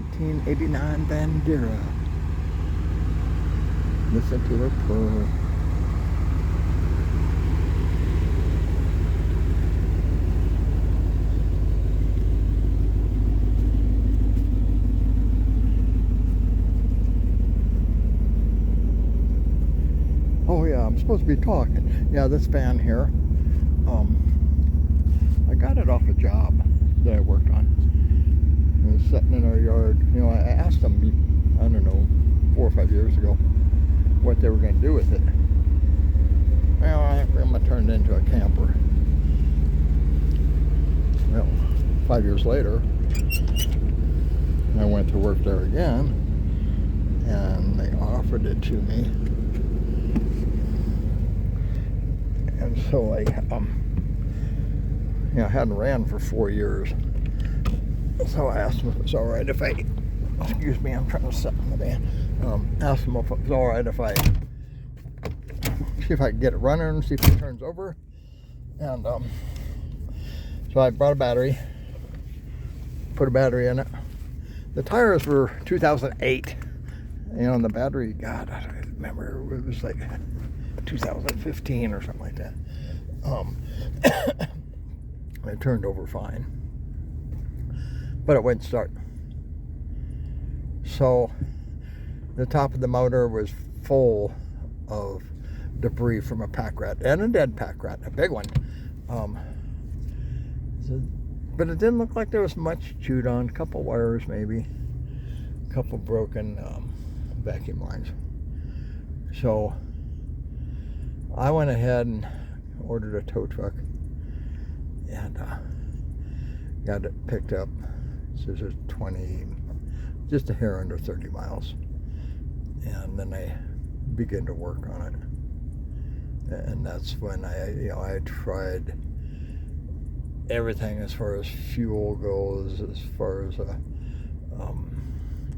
1989 Vandura. Listen to her purr. Oh yeah, I'm supposed to be talking. Yeah, this van here, I got it off a job that I worked on. It was sitting in our yard. You know, I asked them, I don't know, 4 or 5 years ago, what they were going to do with it. Well, I'm going to turn it into a camper. Well, 5 years later, I went to work there again, and they offered it to me. And so I, hadn't ran for 4 years. So I asked them if it was all right if I, excuse me, I'm trying to sit in the van. Asked them if it was all right if I, see if I could get it running and see if it turns over. And so I brought a battery, put a battery in it. The tires were 2008. You know, and the battery, God, I don't remember, it was like 2015 or something like that. It turned over fine, but it wouldn't start. So the top of the motor was full of debris from a pack rat, and a dead pack rat, a big one. But it didn't look like there was much chewed on. A couple wires maybe, a couple broken vacuum lines. So I went ahead and ordered a tow truck and got it picked up. So there's 20, just a hair under 30 miles. And then I began to work on it. And that's when I tried everything as far as fuel goes, as far as a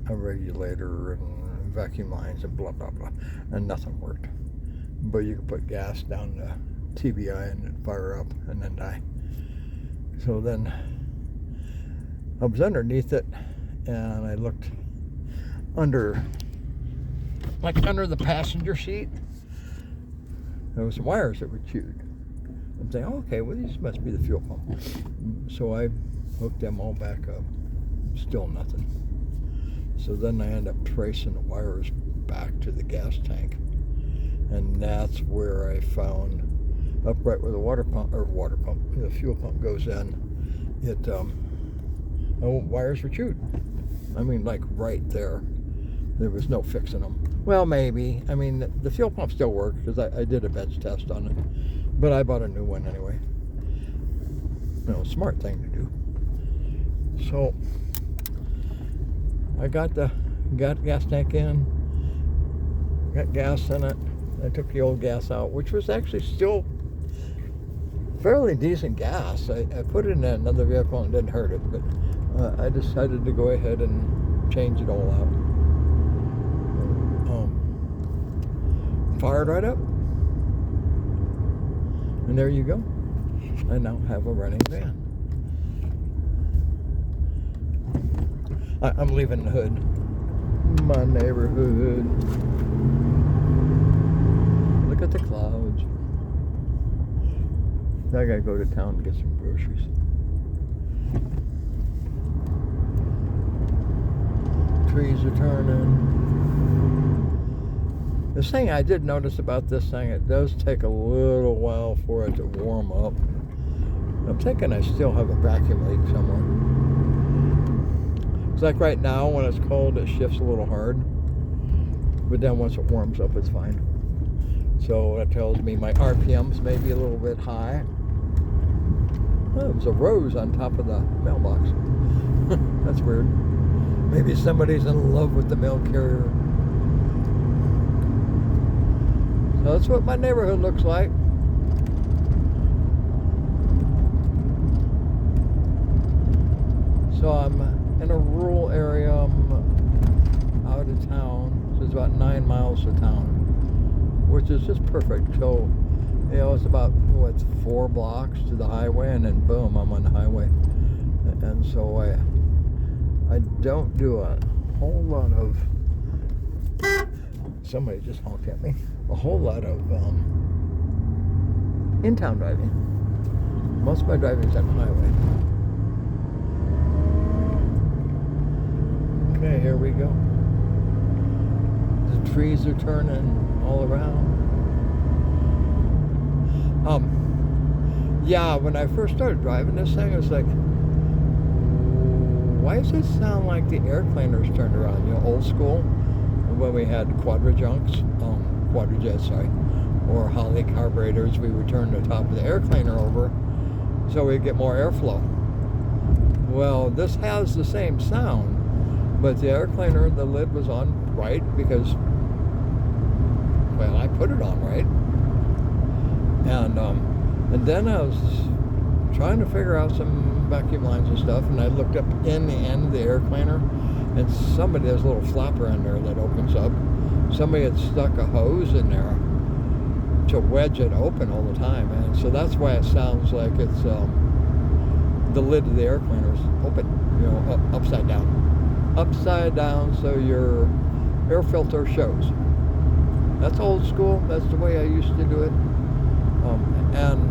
regulator and vacuum lines and blah, blah, blah. And nothing worked. But you could put gas down the TBI and it'd fire up and then die. So then I was underneath it and I looked under the passenger seat. There was some wires that were chewed. I'm saying, oh, okay, well these must be the fuel pump. So I hooked them all back up. Still nothing. So then I ended up tracing the wires back to the gas tank. And that's where I found, up right where the the fuel pump goes in, wires were chewed. I mean, like right there. There was no fixing them. Well, maybe. I mean, the fuel pump still worked because I did a bench test on it. But I bought a new one anyway. You know, smart thing to do. So I got gas tank in, got gas in it. I took the old gas out, which was actually still fairly decent gas. I put it in another vehicle and it didn't hurt it, but I decided to go ahead and change it all out. Fired right up. And there you go. I now have a running van. I'm leaving the hood. My neighborhood. Look at the clouds. I gotta go to town and get some groceries. Trees are turning. The thing I did notice about this thing, it does take a little while for it to warm up. I'm thinking I still have a vacuum leak somewhere. It's like right now when it's cold, it shifts a little hard. But then once it warms up, it's fine. So that tells me my RPMs may be a little bit high. Oh, there's a rose on top of the mailbox. That's weird. Maybe somebody's in love with the mail carrier. So that's what my neighborhood looks like. So I'm in a rural area. I'm out of town. So it's about 9 miles to town, which is just perfect. So, you know, it's about, 4 blocks to the highway, and then boom, I'm on the highway. And so I don't do a whole lot of, somebody just honked at me, a whole lot of in-town driving. Most of my driving is on the highway. Okay, here we go. The trees are turning all around. Yeah, when I first started driving this thing, I was like, why does it sound like the air cleaners turned around? You know, old school, when we had quadrajets, or Holly carburetors, we would turn the top of the air cleaner over so we get more airflow. Well, this has the same sound, but the air cleaner, the lid was on right because, well, I put it on right. And then I was trying to figure out some vacuum lines and stuff, and I looked up in the end of the air cleaner, and somebody has a little flapper in there that opens up. Somebody had stuck a hose in there to wedge it open all the time, and so that's why it sounds like it's the lid of the air cleaner is open, you know, upside down, so your air filter shows. That's old school. That's the way I used to do it, and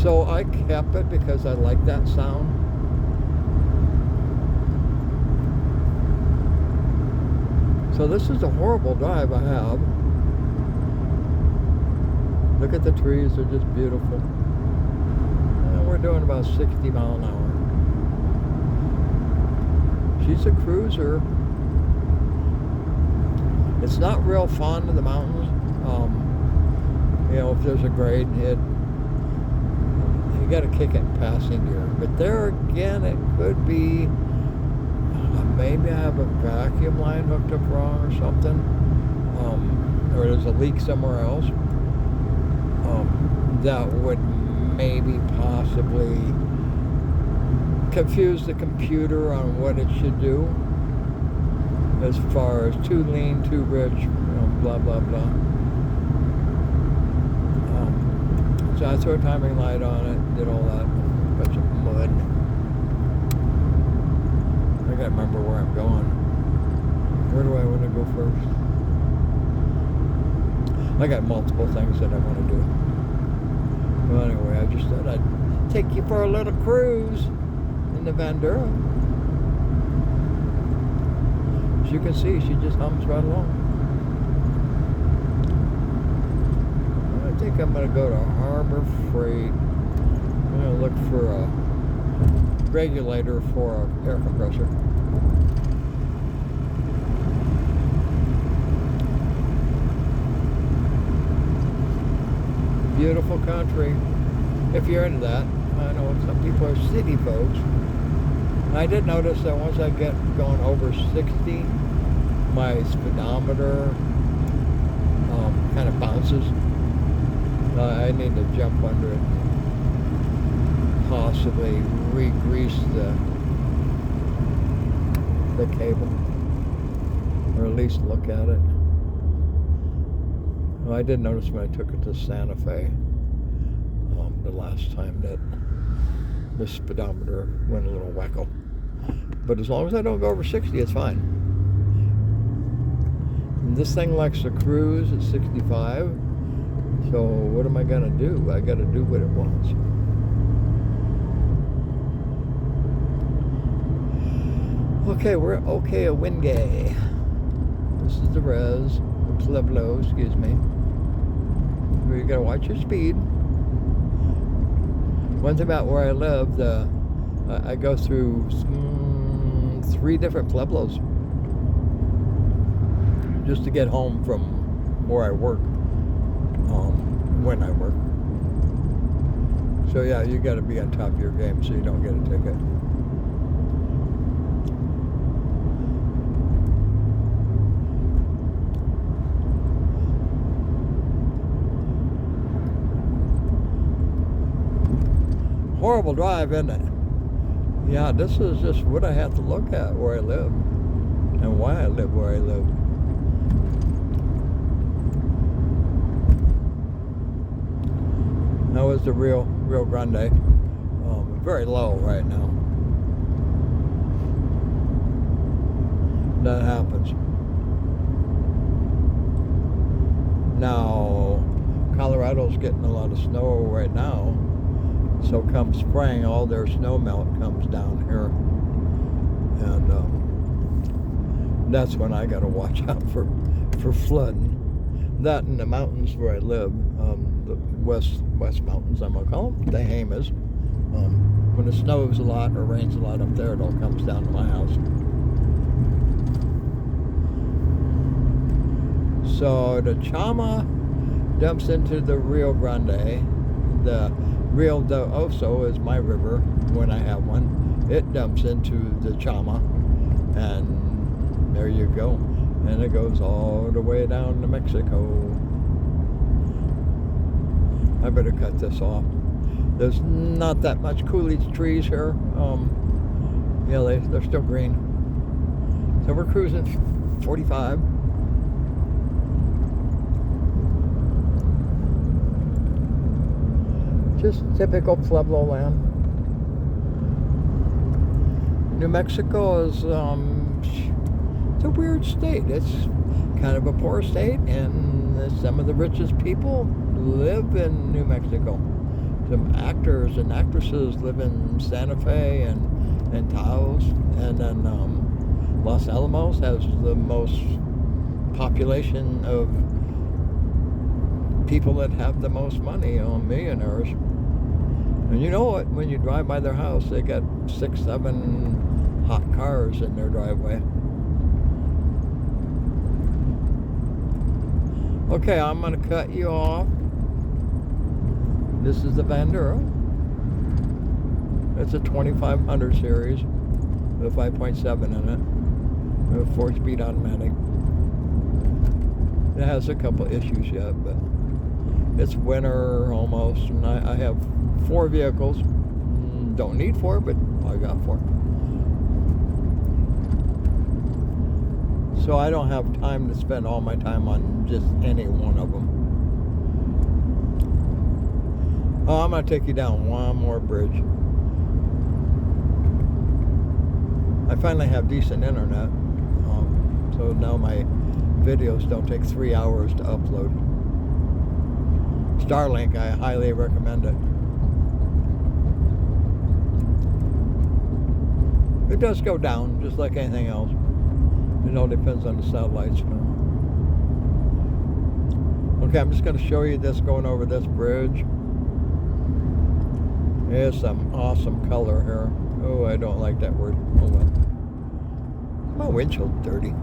so I kept it because I like that sound. So this is a horrible drive I have. Look at the trees, they're just beautiful. And we're doing about 60 miles an hour. She's a cruiser. It's not real fond of the mountains. You know, if there's a grade, you got to kick it in passing gear. But there again, it could be maybe I have a vacuum line hooked up wrong or something, or there's a leak somewhere else. That would maybe possibly confuse the computer on what it should do as far as too lean, too rich, you know, blah blah blah. So I threw a timing light on it, did all that, bunch of mud. I can't remember where I'm going. Where do I want to go first? I got multiple things that I want to do. Well, anyway, I just thought I'd take you for a little cruise in the Vandura. As you can see, she just hums right along. I think I'm going to go to Harbor Freight. I'm going to look for a regulator for an air compressor. Beautiful country, if you're into that. I know some people are city folks. I did notice that once I get going over 60, my speedometer kind of bounces. I need to jump under it, possibly re-grease the cable, or at least look at it. Well, I did notice when I took it to Santa Fe the last time that the speedometer went a little wacko. But as long as I don't go over 60, it's fine. And this thing likes to cruise at 65. So what am I going to do? I got to do what it wants. Okay, we're okay at Wingay. This is the res, the Pueblo, excuse me. You got to watch your speed. One thing about where I live, I go through 3 different Pueblos just to get home from where I work. When I work. So yeah, you got to be on top of your game so you don't get a ticket. Horrible drive, isn't it? Yeah, this is just what I have to look at where I live and why I live where I live. That was the Rio Grande. Very low right now. that happens. Now, Colorado's getting a lot of snow right now, so come spring, all their snow melt comes down here, and that's when I got to watch out for flooding. That in the mountains where I live, the west mountains, I'm gonna call them, the Hamas. When it snows a lot or rains a lot up there, it all comes down to my house. So the Chama dumps into the Rio Grande. The Rio do Oso is my river when I have one. It dumps into the Chama, and there you go. And it goes all the way down to Mexico. I better cut this off. There's not that much Coolidge trees here. Yeah, they're still green. So we're cruising 45. Just typical Pueblo land. New Mexico is it's a weird state. It's kind of a poor state, and some of the richest people live in New Mexico. Some actors and actresses live in Santa Fe and Taos, and then Los Alamos has the most population of people that have the most money, millionaires. And you know what? When you drive by their house, they got 6, 7 hot cars in their driveway. Okay, I'm going to cut you off. This is the Vandura. It's a 2500 series with a 5.7 in it, with a 4-speed automatic. It has a couple issues yet, but it's winter almost, and I have 4 vehicles. Don't need 4, but I got 4. So I don't have time to spend all my time on just any one of them. Oh, I'm going to take you down one more bridge. I finally have decent internet, so now my videos don't take 3 hours to upload. Starlink, I highly recommend it. It does go down, just like anything else. It all depends on the satellites. Okay, I'm just going to show you this going over this bridge. There's some awesome color here. Oh, I don't like that word. Oh well. My windshield's dirty.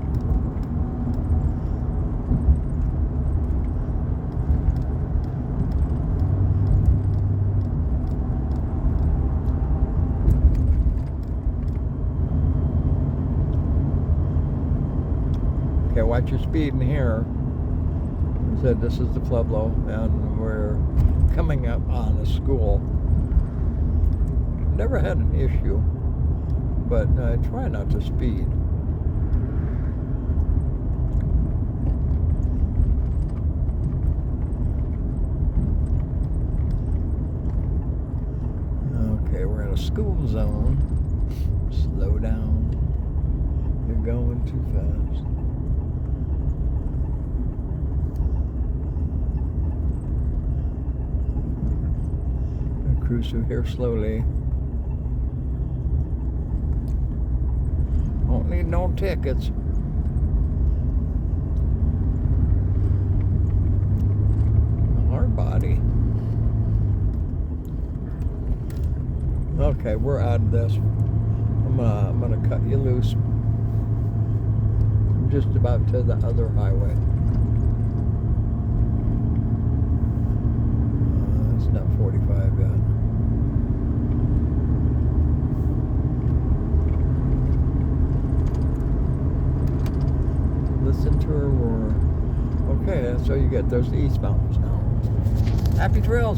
Okay, watch your speed in here. I said this is the Pueblo, and we're coming up on a school. Never had an issue, but I try not to speed. Okay, we're in a school zone. Slow down. You're going too fast. Cruise through here slowly. Don't need no tickets. Hard body. Okay, we're out of this. I'm gonna cut you loose. I'm just about to the other highway. It's not 45 yet. Listen to her roar. Okay, that's all you get. There's the East Mountains now. Happy trails.